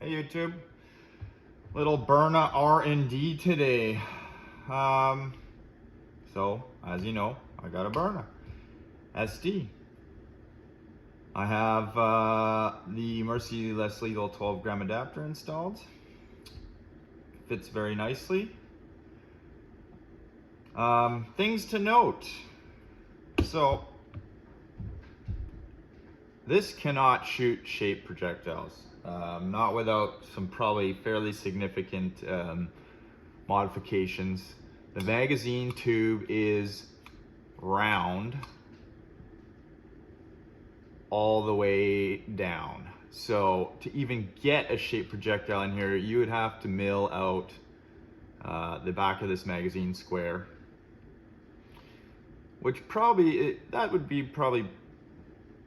Hey YouTube, little Byrna R&D today. So as you know, I got a Byrna SD. I have the merciless lethal 12-gram adapter installed. Fits very nicely. Things to note. So this cannot shoot shape projectiles. Not without some probably fairly significant modifications. The magazine tube is round all the way down. So to even get a shape projectile in here, you would have to mill out the back of this magazine square, which that would be probably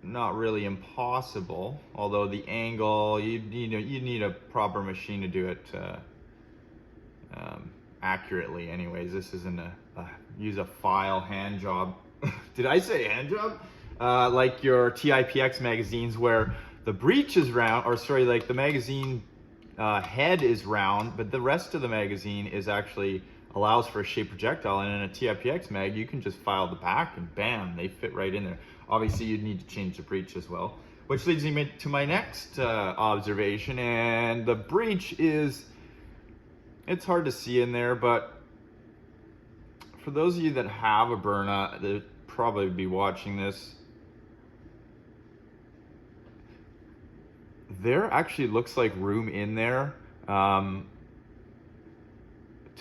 not really impossible, although the angle, you need a proper machine to do it accurately. Anyways, this isn't use a file hand job. Did I say hand job? Like your TIPX magazines, where the breech is round, or sorry, like the magazine head is round, but the rest of the magazine is actually allows for a shape projectile. And in a TIPX mag, you can just file the back and bam, they fit right in there. Obviously, you'd need to change the breech as well, which leads me to my next observation. And the breech it's hard to see in there, but for those of you that have a Byrna, that probably be watching this, there actually looks like room in there to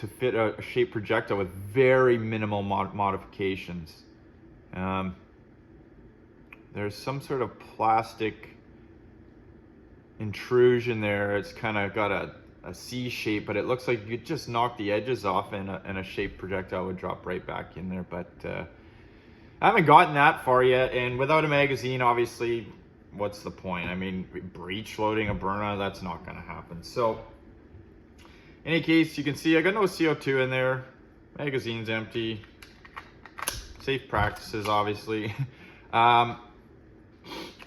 fit a shape projectile with very minimal modifications. There's some sort of plastic intrusion there. It's kind of got a C shape, but it looks like you could just knock the edges off and a shape projectile would drop right back in there. But I haven't gotten that far yet, and without a magazine, obviously, what's the point? I mean, breech loading a Byrna, that's not going to happen. So in any case, you can see I got no CO2 in there. Magazine's empty. Safe practices, obviously.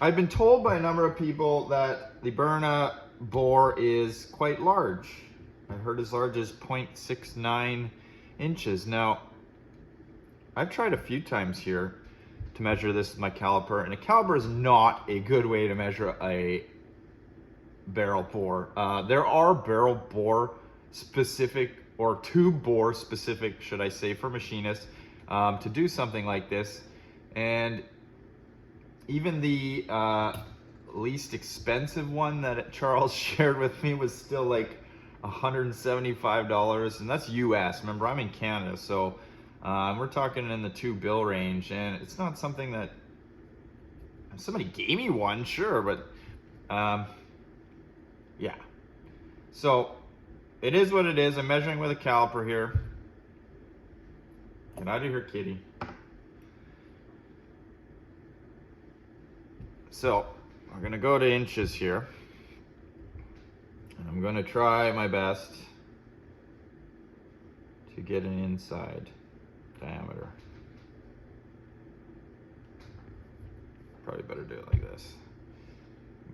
I've been told by a number of people that the Byrna bore is quite large. I heard as large as 0.69 inches. Now, I've tried a few times here to measure this with my caliper, and a caliper is not a good way to measure a barrel bore. There are barrel bore specific, or tube bore specific, should I say, for machinists to do something like this. And even the least expensive one that Charles shared with me was still like $175, and that's US. Remember, I'm in Canada, so we're talking in the $2 range, and it's not something that, if somebody gave me one, sure, but yeah. So it is what it is. I'm measuring with a caliper here. Get out of here, kitty. So we're gonna go to inches here, and I'm gonna try my best to get an inside diameter. Probably better do it like this.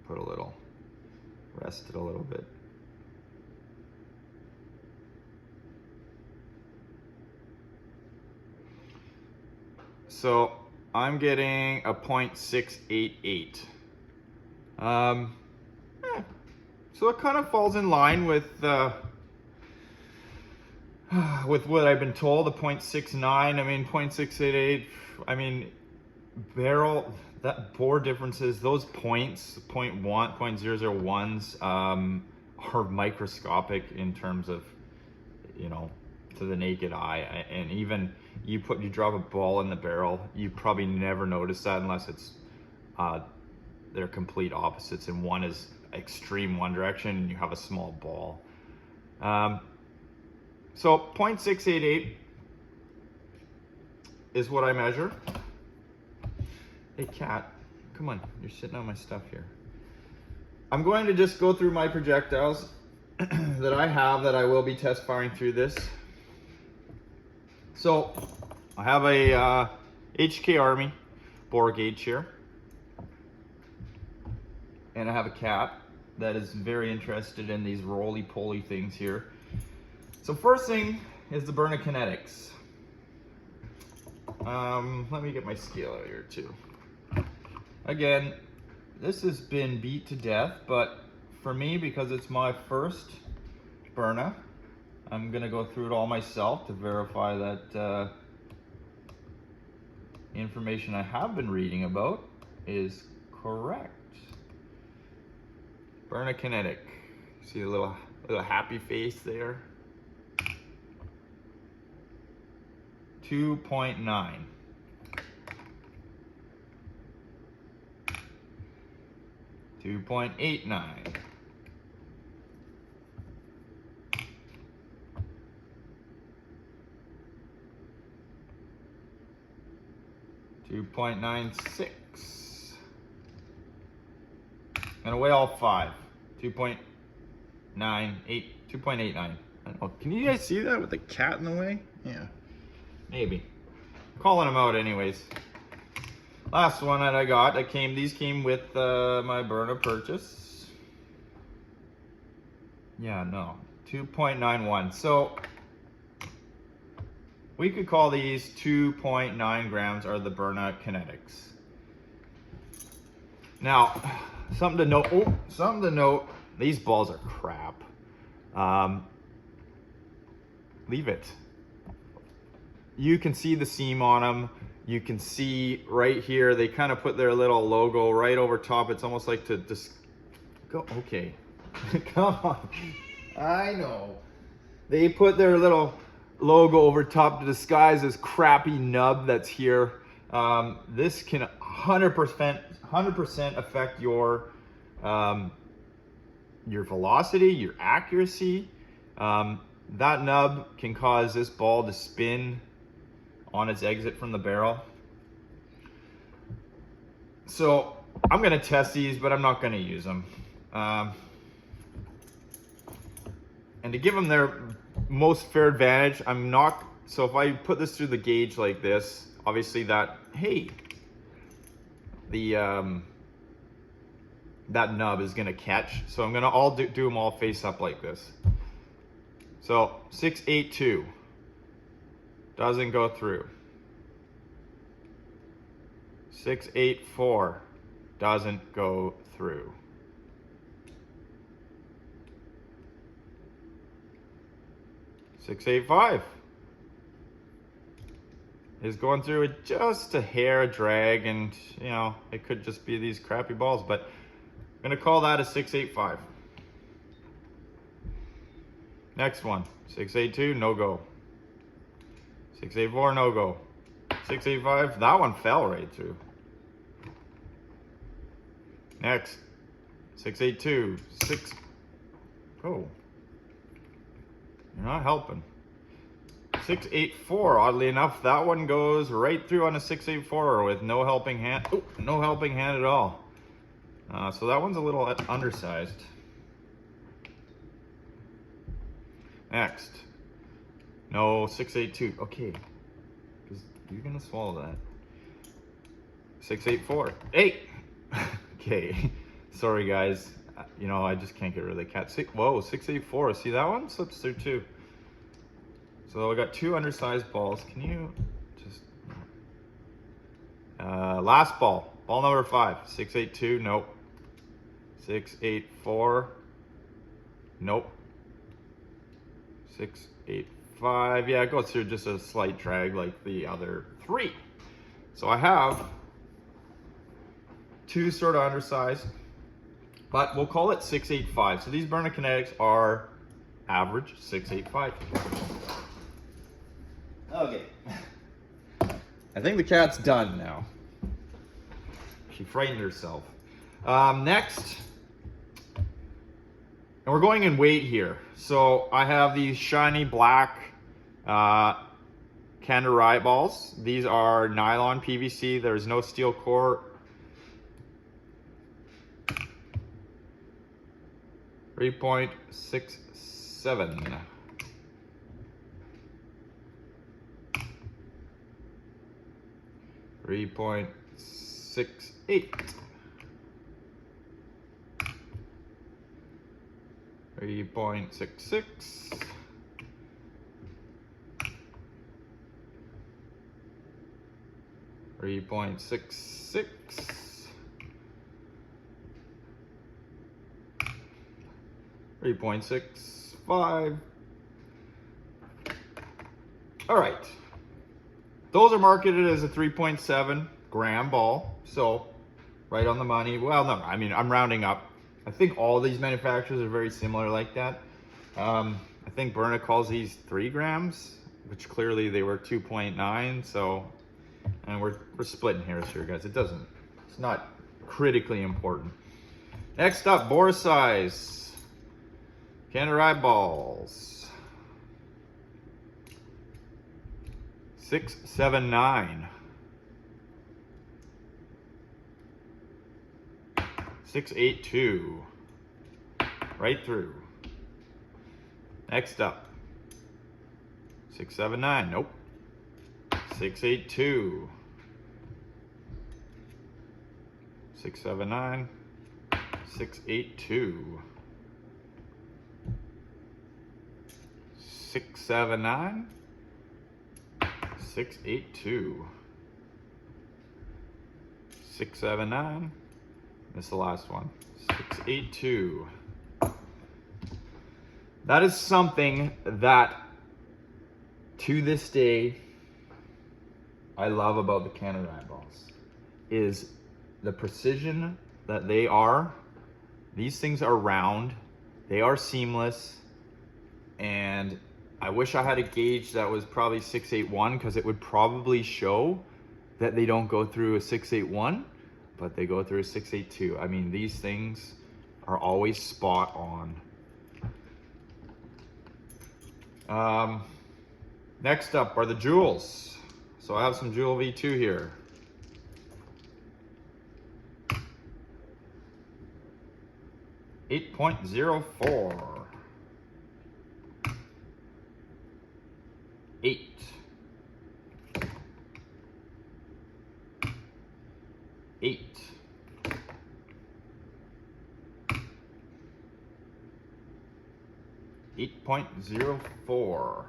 Put a little, rest it a little bit. So I'm getting a 0.688. So it kind of falls in line with what I've been told, the 0.69. I mean, 0.688. I mean, barrel, that bore differences, those points, 0.001s, are microscopic in terms of, to the naked eye. And even you drop a ball in the barrel, you probably never notice that unless it's they're complete opposites, and one is extreme one direction and you have a small ball. So 0.688 is what I measure. Hey cat, come on, you're sitting on my stuff here. I'm going to just go through my projectiles that I have that I will be test firing through this. So I have a HK Army bore gauge here, and I have a cap. that is very interested in these roly-poly things here. So first thing is the Byrna Kinetics. Let me get my scale out here too. Again, this has been beat to death, but for me, because it's my first Byrna, I'm gonna go through it all myself to verify that the information I have been reading about is correct. Byrna Kinetic. See a little happy face there? 2.9. 2.89. 2.96. And away all 5. 2.98. 2.89. Oh, can you guys see that with the cat in the way? Yeah, maybe. I'm calling them out anyways. Last one that I got, these came with my Byrna purchase. Yeah, no, 2.91. So we could call these 2.9 grams are the Byrna Kinetics. Now, something to note, these balls are crap. Leave it. You can see the seam on them. You can see right here, they kind of put their little logo right over top. It's almost like to just go, okay, come on. I know. They put their little logo over top to disguise this crappy nub that's here. This can 100% affect your velocity, your accuracy. That nub can cause this ball to spin on its exit from the barrel. So I'm gonna test these, but I'm not gonna use them. And to give them their most fair advantage, so if I put this through the gauge like this, obviously that nub is gonna catch. So I'm gonna do them all face up like this. So 682 doesn't go through. 684 doesn't go through. 685 is going through with just a hair drag, and you know, it could just be these crappy balls, but I'm gonna call that a 685. Next one, 682, no go. 684, no go. 685, that one fell right through. Next, 682, oh, you're not helping. 684, oddly enough, that one goes right through on a 684 with no helping hand. Oh, no helping hand at all. So that one's a little undersized. Next, no, 682. Okay, because you're gonna swallow that. 684. Hey. Okay. Sorry guys. You know, I just can't get rid of the cat. Whoa, 684. See that one slips through too. So I got two undersized balls. Can you just last ball number 5, 682, nope. 684, nope. 685, yeah, it goes through just a slight drag like the other 3. So I have 2 sort of undersized, but we'll call it 685. So these Byrna Kinetics are average 685. Okay. I think the cat's done now. She frightened herself. Next, and we're going in weight here. So I have these shiny black Canada Riot balls. These are nylon PVC. There's no steel core. 3.67. 3.68. 3.66. 3.66. 3.65. All right. Those are marketed as a 3.7 gram ball. So right on the money. Well, no, I mean, I'm rounding up. I think all these manufacturers are very similar like that. I think Byrna calls these 3 grams, which clearly they were 2.9. So, and we're splitting hairs here, guys. It's not critically important. Next up, bore size. Canada balls. 679. 682. Right through. Next up. 679. Nope. 682. 679. 682. 679. 682. 679. Missed the last one. 682. That is something that, to this day, I love about the Canada balls, is the precision that they are. These things are round, they are seamless, and I wish I had a gauge that was probably 681, because it would probably show that they don't go through a 681, but they go through a 682. I mean, these things are always spot on. Next up are the jewels. So I have some Jewel V2 here. .04. 8. 8. 8.04.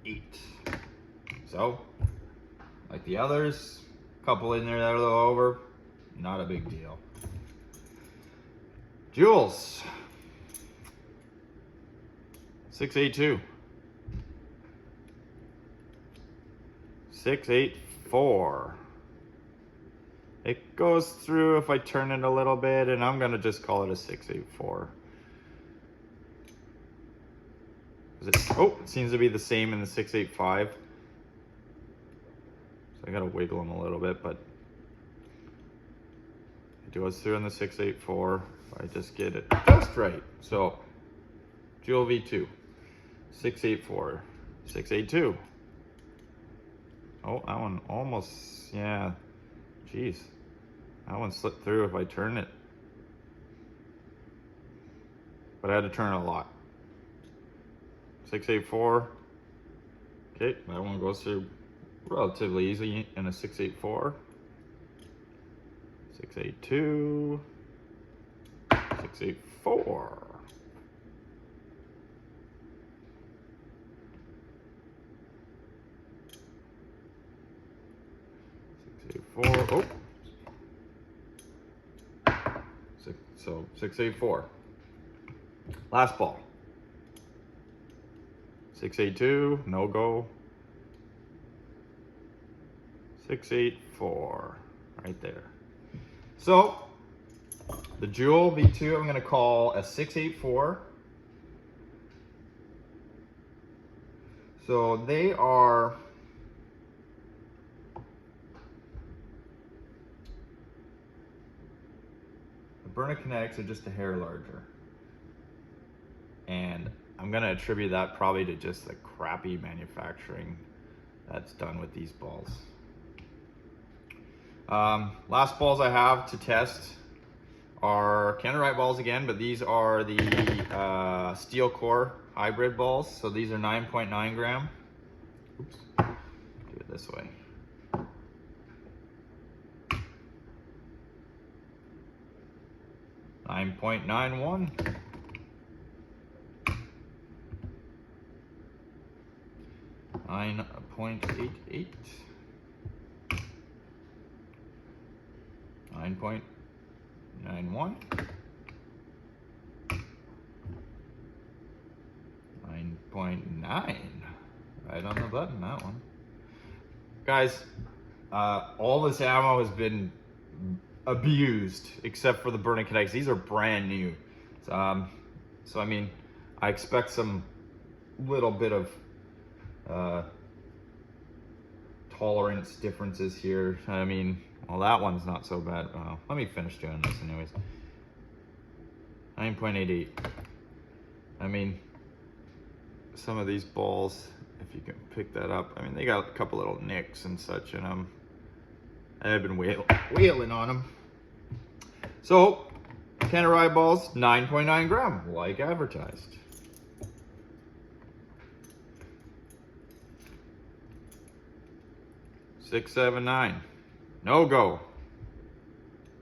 8. So, like the others, a couple in there that are a little over, not a big deal. Jewels. 682. 684. It goes through if I turn it a little bit, and I'm gonna just call it a 684. It seems to be the same in the 685. So I gotta wiggle them a little bit, but it goes through in the 684. I just get it just right. So Jewel V2, 684, 682. Oh, that one almost, yeah. Jeez, that one slipped through if I turn it. But I had to turn it a lot. 684. Okay, that one goes through relatively easy in a 684. 682. 684. 684. So 684. Last ball. 682, no go. 684, right there. So the Jewel V2 I'm gonna call a 684. So they are, the Byrna Kinetics are just a hair larger. And I'm gonna attribute that probably to just the crappy manufacturing that's done with these balls. Last balls I have to test are Canada balls again, but these are the steel core hybrid balls. So these are 9.9 gram. Oops, do it this way. 9.91. 9.88. 9.91. 9.9. Right on the button, that one. Guys, all this ammo has been abused except for the Byrna Kinetics. These are brand new. So I mean, I expect some little bit of tolerance differences here. I mean, well, that one's not so bad. Let me finish doing this anyways. 9.88. I mean, some of these balls, if you can pick that up, I mean, they got a couple little nicks and such, and I've been wheeling on them. So, Canada balls, 9.9 gram, like advertised. $679, no go.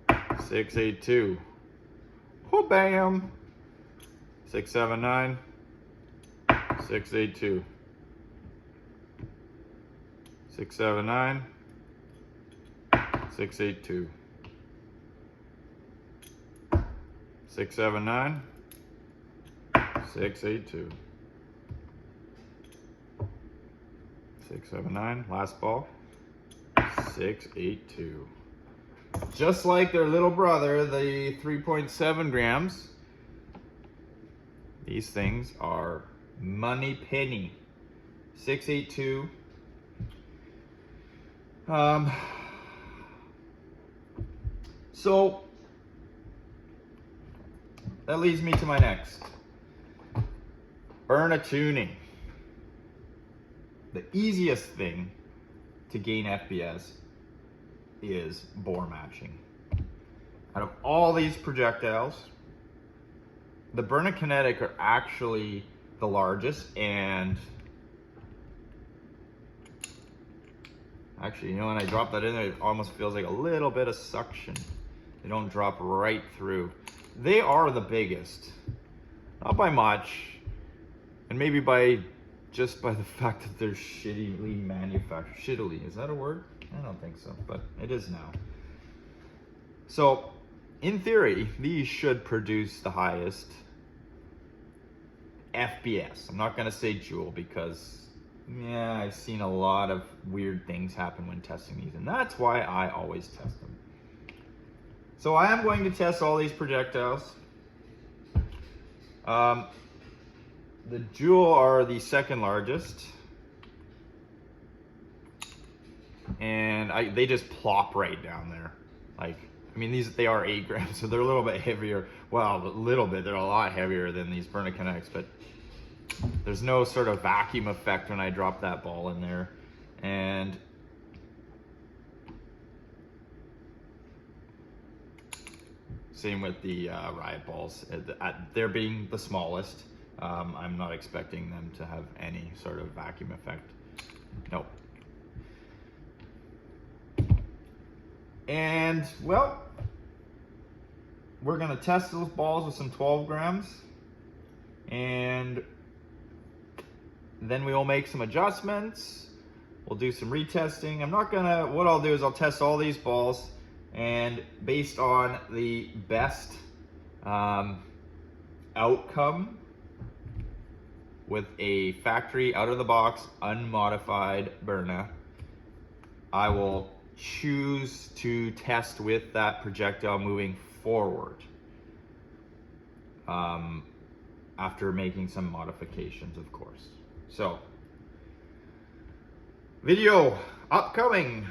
682, whoo bam. 679, 682, 679, 682, 679, 682, 679, last ball, 682. Just like their little brother, the 3.7 grams, these things are money penny. 682. So that leads me to my next. Byrna tuning. The easiest thing to gain FPS is bore matching. Out of all these projectiles, the Byrna Kinetic are actually the largest, and actually, you know, when I drop that in there, it almost feels like a little bit of suction. They don't drop right through. They are the biggest, not by much, and maybe just by the fact that they're shittily manufactured. Shittily, is that a word? I don't think so, but it is now. So, in theory, these should produce the highest FPS. I'm not gonna say joule because, yeah, I've seen a lot of weird things happen when testing these, and that's why I always test them. So I am going to test all these projectiles. The joule are the second largest, and they just plop right down there. Like, I mean, they are 8 grams, so they're a little bit heavier. Well, a little bit, they're a lot heavier than these Byrna Kinetics, but there's no sort of vacuum effect when I drop that ball in there. And same with the riot balls. They're being the smallest. I'm not expecting them to have any sort of vacuum effect. Nope. And, well, we're gonna test those balls with some 12 grams, and then we will make some adjustments. We'll do some retesting. What I'll do is I'll test all these balls, and based on the best outcome with a factory out of the box unmodified Byrna, I will choose to test with that projectile moving forward after making some modifications, of course. So, video upcoming.